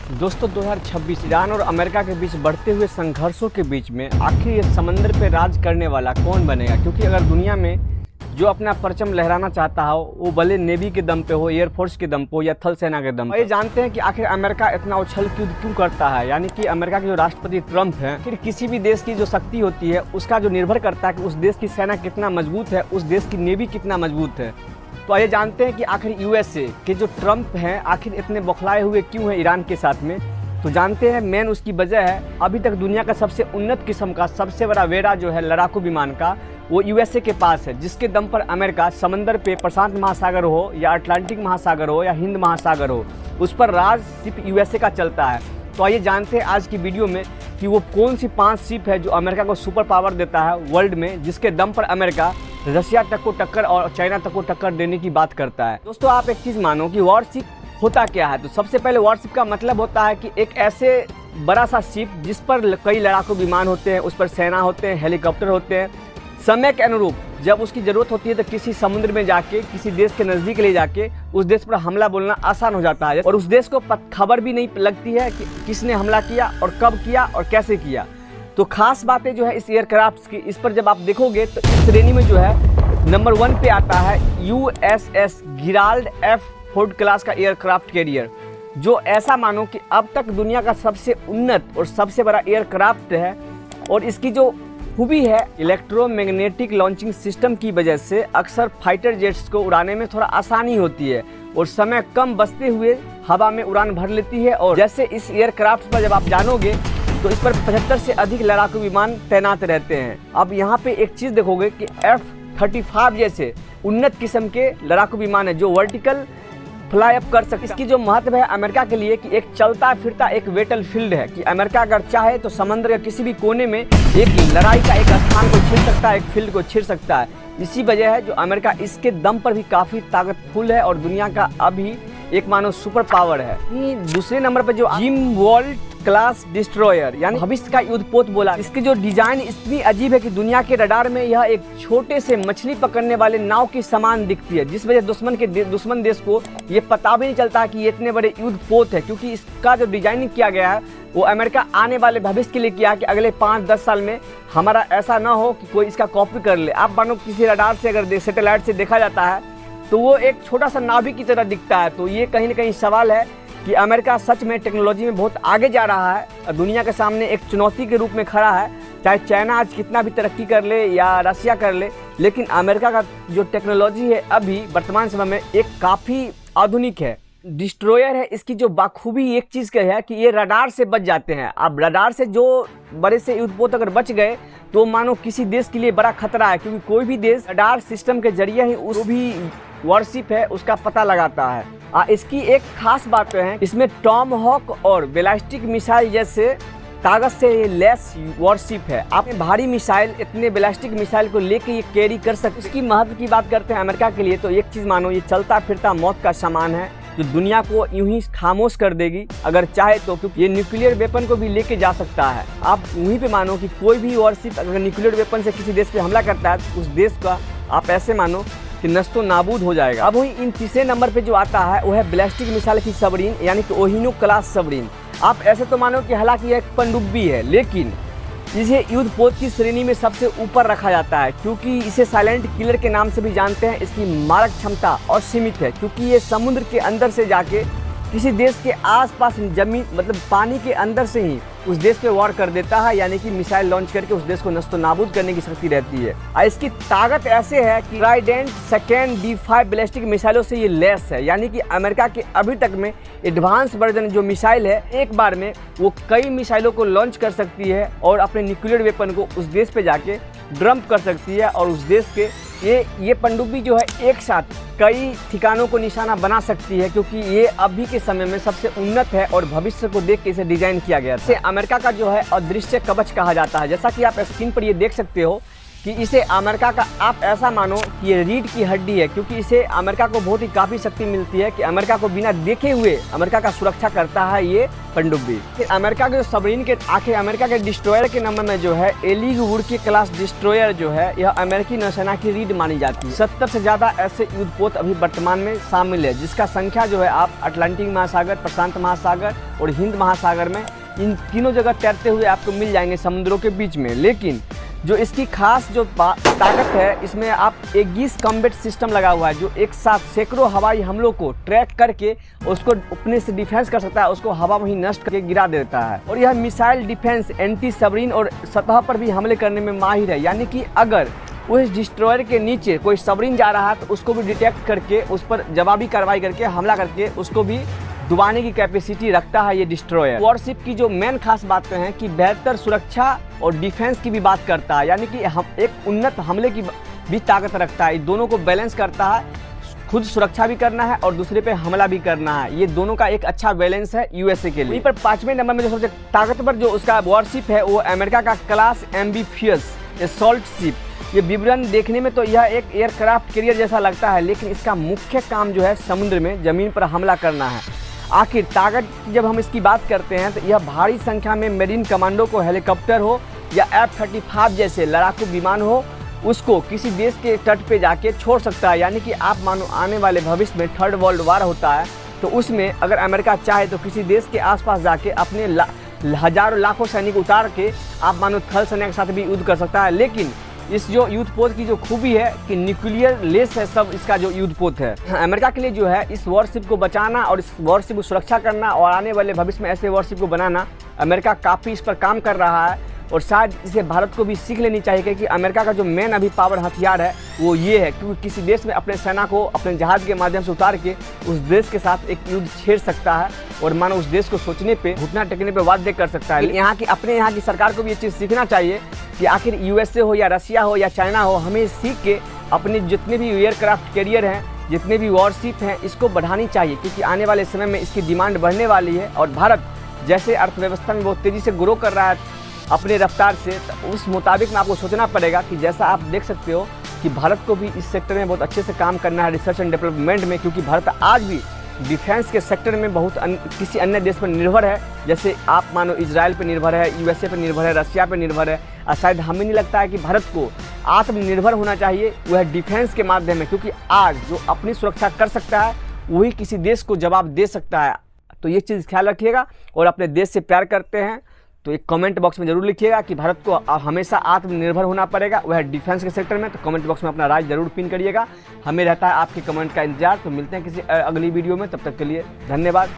दोस्तों 2026 ईरान और अमेरिका के बीच बढ़ते हुए संघर्षों के बीच में आखिर ये समंदर पे राज करने वाला कौन बनेगा। क्योंकि अगर दुनिया में जो अपना परचम लहराना चाहता हो वो भले नेवी के दम पे हो, एयरफोर्स के दम पे हो या थल सेना के दम पे। ये जानते हैं कि आखिर अमेरिका इतना उछल कूद क्यों करता है। यानी कि अमेरिका के जो राष्ट्रपति ट्रंप हैं, फिर किसी भी देश की जो शक्ति होती है उसका जो निर्भर करता है कि उस देश की सेना कितना मजबूत है, उस देश की नेवी कितना मजबूत है। तो आइए जानते हैं कि आखिर यूएसए के जो ट्रंप हैं आखिर इतने बौखलाए हुए क्यों हैं ईरान के साथ में। तो जानते हैं मेन उसकी वजह है अभी तक दुनिया का सबसे उन्नत किस्म का सबसे बड़ा वेरा जो है लड़ाकू विमान का वो यूएसए के पास है, जिसके दम पर अमेरिका समंदर पे प्रशांत महासागर हो या अटलांटिक महासागर हो या हिंद महासागर हो, उस पर राज सिर्फ यूएसए का चलता है। तो आइए जानते हैं आज की वीडियो में कि वो कौन सी 5 शिप है जो अमेरिका को सुपर पावर देता है वर्ल्ड में, जिसके दम पर अमेरिका रशिया तक को टक्कर और चाइना तक को टक्कर देने की बात करता है। दोस्तों आप एक चीज़ मानो कि वॉरशिप होता क्या है। तो सबसे पहले वॉरशिप का मतलब होता है कि एक ऐसे बड़ा सा शिप जिस पर कई लड़ाकू विमान होते हैं, उस पर सेना होते हैं, हेलीकॉप्टर होते हैं। समय के अनुरूप जब उसकी ज़रूरत होती है तो किसी समुद्र में जाके किसी देश के नज़दीक ले जाके उस देश पर हमला बोलना आसान हो जाता है और उस देश को खबर भी नहीं लगती है कि किसने हमला किया और कब किया और कैसे किया। तो खास बातें जो है इस एयरक्राफ्ट की, इस पर जब आप देखोगे तो इस श्रेणी में जो है नंबर 1 पे आता है USS Gerald F Ford class का एयरक्राफ्ट कैरियर, जो ऐसा मानो कि अब तक दुनिया का सबसे उन्नत और सबसे बड़ा एयरक्राफ्ट है। और इसकी जो खूबी है इलेक्ट्रोमैग्नेटिक लॉन्चिंग सिस्टम की वजह से अक्सर फाइटर जेट्स को उड़ाने में थोड़ा आसानी होती है और समय कम बचते हुए हवा में उड़ान भर लेती है। और जैसे इस एयरक्राफ्ट पर जब आप जानोगे तो इस पर 75 से अधिक लड़ाकू विमान तैनात रहते हैं। अब यहाँ पे एक चीज़ देखोगे कि F-35 जैसे उन्नत किस्म के लड़ाकू विमान है जो वर्टिकल फ्लाई अप कर सकते। इसकी जो महत्व है अमेरिका के लिए कि एक चलता फिरता एक बैटल फील्ड है कि अमेरिका अगर चाहे तो समंदर के किसी भी कोने में एक लड़ाई का एक स्थान को छीन सकता है, एक फील्ड को छीन सकता है। इसी वजह है जो अमेरिका इसके दम पर भी काफ़ी ताकतफुल है और दुनिया का अभी एक मानो सुपर पावर है। दूसरे नंबर पर जो जिम वॉल्ट क्लास डिस्ट्रॉयर यानी भविष्य का युद्धपोत बोला, इसकी जो डिजाइन इतनी अजीब है कि दुनिया के रडार में यह एक छोटे से मछली पकड़ने वाले नाव की समान दिखती है, जिस वजह दुश्मन देश को ये पता भी नहीं चलता कि ये इतने बड़े युद्धपोत है। क्योंकि इसका जो डिजाइनिंग किया गया है वो अमेरिका आने वाले भविष्य के लिए किया कि अगले 5-10 साल में हमारा ऐसा ना हो कि कोई इसका कॉपी कर ले। आप मानो किसी रडार से अगर सैटेलाइट से देखा जाता है तो वो एक छोटा सा नाभिक की तरह दिखता है। तो ये कहीं ना कहीं सवाल है कि अमेरिका सच में टेक्नोलॉजी में बहुत आगे जा रहा है और दुनिया के सामने एक चुनौती के रूप में खड़ा है। चाहे चाइना आज कितना भी तरक्की कर ले या रशिया कर ले, लेकिन अमेरिका का जो टेक्नोलॉजी है अभी वर्तमान समय में एक काफ़ी आधुनिक है। डिस्ट्रॉयर है, इसकी जो बाखूबी एक चीज़ का है कि ये रडार से बच जाते हैं। अब रडार से जो बड़े से युद्धपोत अगर बच गए तो मानो किसी देश के लिए बड़ा खतरा है, क्योंकि कोई भी देश रडार सिस्टम के जरिए ही उस भी वॉरशिप है उसका पता लगाता है। इसकी एक खास बात है इसमें टॉम हॉक और बैलिस्टिक मिसाइल जैसे ताकत से लेस वॉरशिप है। आप भारी मिसाइल इतने बैलिस्टिक मिसाइल को लेके ये कैरी कर सकते। इसकी महत्व की बात करते हैं अमेरिका के लिए तो एक चीज़ मानो ये चलता फिरता मौत का सामान है जो दुनिया को यूं ही खामोश कर देगी अगर चाहे तो, क्योंकि ये न्यूक्लियर वेपन को भी लेके जा सकता है। आप वहीं पे मानो कि कोई भी वॉरशिप अगर न्यूक्लियर वेपन से किसी देश पे हमला करता है तो उस देश का आप ऐसे मानो कि नस्तो नाबूद हो जाएगा। अब वही इन तीसरे नंबर पे जो आता है वो है बैलिस्टिक मिसाइल की सबमरीन यानी कि ओहिनो क्लास सबमरीन। आप ऐसे तो मानो कि हालांकि यह एक पनडुब्बी है, लेकिन इसे युद्धपोत की श्रेणी में सबसे ऊपर रखा जाता है क्योंकि इसे साइलेंट किलर के नाम से भी जानते हैं। इसकी मारक क्षमता असीमित है क्योंकि ये समुद्र के अंदर से जाके किसी देश के आसपास जमीन मतलब पानी के अंदर से ही उस देश पे वार कर देता है, यानी कि मिसाइल लॉन्च करके उस देश को नस्तो नाबूद करने की शक्ति रहती है। और इसकी ताकत ऐसे है कि ट्राइडेंट सेकेंड D5 बैलिस्टिक मिसाइलों से ये लेस है, यानी कि अमेरिका के अभी तक में एडवांस वर्जन जो मिसाइल है एक बार में वो कई मिसाइलों को लॉन्च कर सकती है और अपने न्यूक्लियर वेपन को उस देश पे जाके डंप कर सकती है और उस देश के ये पनडुब्बी जो है एक साथ कई ठिकानों को निशाना बना सकती है, क्योंकि ये अभी के समय में सबसे उन्नत है और भविष्य को देख के इसे डिजाइन किया गया है। इसे अमेरिका का जो है अदृश्य कवच कहा जाता है। जैसा कि आप स्क्रीन पर ये देख सकते हो कि इसे अमेरिका का आप ऐसा मानो कि ये रीढ़ की हड्डी है, क्योंकि इसे अमेरिका को बहुत ही काफ़ी शक्ति मिलती है कि अमेरिका को बिना देखे हुए अमेरिका का सुरक्षा करता है ये पनडुब्बी। अमेरिका के जो सबमरीन के आखिर अमेरिका के डिस्ट्रॉयर के नंबर में जो है एलिग वुड क्लास डिस्ट्रॉयर जो है यह अमेरिकी नौसेना की रीढ़ मानी जाती है। 70 से ज़्यादा ऐसे युद्धपोत अभी वर्तमान में शामिल है, जिसका संख्या जो है आप अटलांटिक महासागर, प्रशांत महासागर और हिंद महासागर में इन तीनों जगह तैरते हुए आपको मिल जाएंगे समुद्रों के बीच में। लेकिन जो इसकी खास जो ताकत है, इसमें आप एगिस कॉम्बैट सिस्टम लगा हुआ है जो एक साथ सैकड़ों हवाई हमलों को ट्रैक करके उसको अपने से डिफेंस कर सकता है, उसको हवा में ही नष्ट करके गिरा देता है। और यह मिसाइल डिफेंस, एंटी सबमरीन और सतह पर भी हमले करने में माहिर है, यानी कि अगर उस डिस्ट्रॉयर के नीचे कोई सबमरीन जा रहा है तो उसको भी डिटेक्ट करके उस पर जवाबी कार्रवाई करके हमला करके उसको भी डुबाने की कैपेसिटी रखता है ये डिस्ट्रॉयर। वॉरशिप की जो मेन खास बातें हैं कि बेहतर सुरक्षा और डिफेंस की भी बात करता है, यानी कि हम एक उन्नत हमले की भी ताकत रखता है। दोनों को बैलेंस करता है, खुद सुरक्षा भी करना है और दूसरे पे हमला भी करना है। ये दोनों का एक अच्छा बैलेंस है यूएसए के लिए। वहीं पर 5वें नंबर में जो सबसे ताकतवर जो उसका वॉरशिप है वो अमेरिका का क्लास एम्बिफियस असॉल्ट शिप। ये विवरण देखने में तो यह एक एयरक्राफ्ट कैरियर जैसा लगता है, लेकिन इसका मुख्य काम जो है समुद्र में जमीन पर हमला करना है। आखिर ताकत जब हम इसकी बात करते हैं तो यह भारी संख्या में मेरीन कमांडो को हेलीकॉप्टर हो या F-35 जैसे लड़ाकू विमान हो, उसको किसी देश के तट पे जाके छोड़ सकता है। यानी कि आप मानो आने वाले भविष्य में 3rd वर्ल्ड वार होता है तो उसमें अगर अमेरिका चाहे तो किसी देश के आसपास जाके अपने हजारों लाखों सैनिक उतार के आप मानो थल सेना के साथ भी युद्ध कर सकता है। लेकिन इस जो युद्धपोत की जो खूबी है कि न्यूक्लियर लेस है सब इसका जो युद्धपोत है। अमेरिका के लिए जो है इस वॉरशिप को बचाना और इस वॉरशिप को सुरक्षा करना और आने वाले भविष्य में ऐसे वॉरशिप को बनाना, अमेरिका काफ़ी इस पर काम कर रहा है। और शायद इसे भारत को भी सीख लेनी चाहिए कि अमेरिका का जो मेन अभी पावर हथियार है वो ये है, क्योंकि किसी देश में अपने सेना को अपने जहाज़ के माध्यम से उतार के उस देश के साथ एक युद्ध छेड़ सकता है और मानो उस देश को सोचने पे, घुटना टेकने पे बाध्य कर सकता है। अपने यहाँ की सरकार को भी ये चीज़ सीखना चाहिए कि आखिर यूएसए हो या रशिया हो या चाइना हो, हमें सीख के अपने जितने भी एयरक्राफ्ट कैरियर हैं, जितने भी वॉरशिप हैं, इसको बढ़ानी चाहिए, क्योंकि आने वाले समय में इसकी डिमांड बढ़ने वाली है। और भारत जैसे अर्थव्यवस्था में बहुत तेज़ी से ग्रो कर रहा है अपने रफ्तार से, तो उस मुताबिक में आपको सोचना पड़ेगा कि जैसा आप देख सकते हो कि भारत को भी इस सेक्टर में बहुत अच्छे से काम करना है, रिसर्च एंड डेवलपमेंट में, क्योंकि भारत आज भी डिफेंस के सेक्टर में बहुत किसी अन्य देश पर निर्भर है। जैसे आप मानो इजराइल पर निर्भर है, यूएसए पर निर्भर है, रशिया पर निर्भर है। और शायद हमें नहीं लगता है कि भारत को आत्मनिर्भर होना चाहिए, वह डिफेंस के माध्यम में, क्योंकि आज जो अपनी सुरक्षा कर सकता है वही किसी देश को जवाब दे सकता है। तो ये चीज़ ख्याल रखिएगा और अपने देश से प्यार करते हैं तो एक कमेंट बॉक्स में जरूर लिखिएगा कि भारत को हमेशा आत्मनिर्भर होना पड़ेगा, वह डिफेंस के सेक्टर में। तो कमेंट बॉक्स में अपना राय जरूर पिन करिएगा। हमें रहता है आपके कमेंट का इंतजार। तो मिलते हैं किसी अगली वीडियो में, तब तक के लिए धन्यवाद।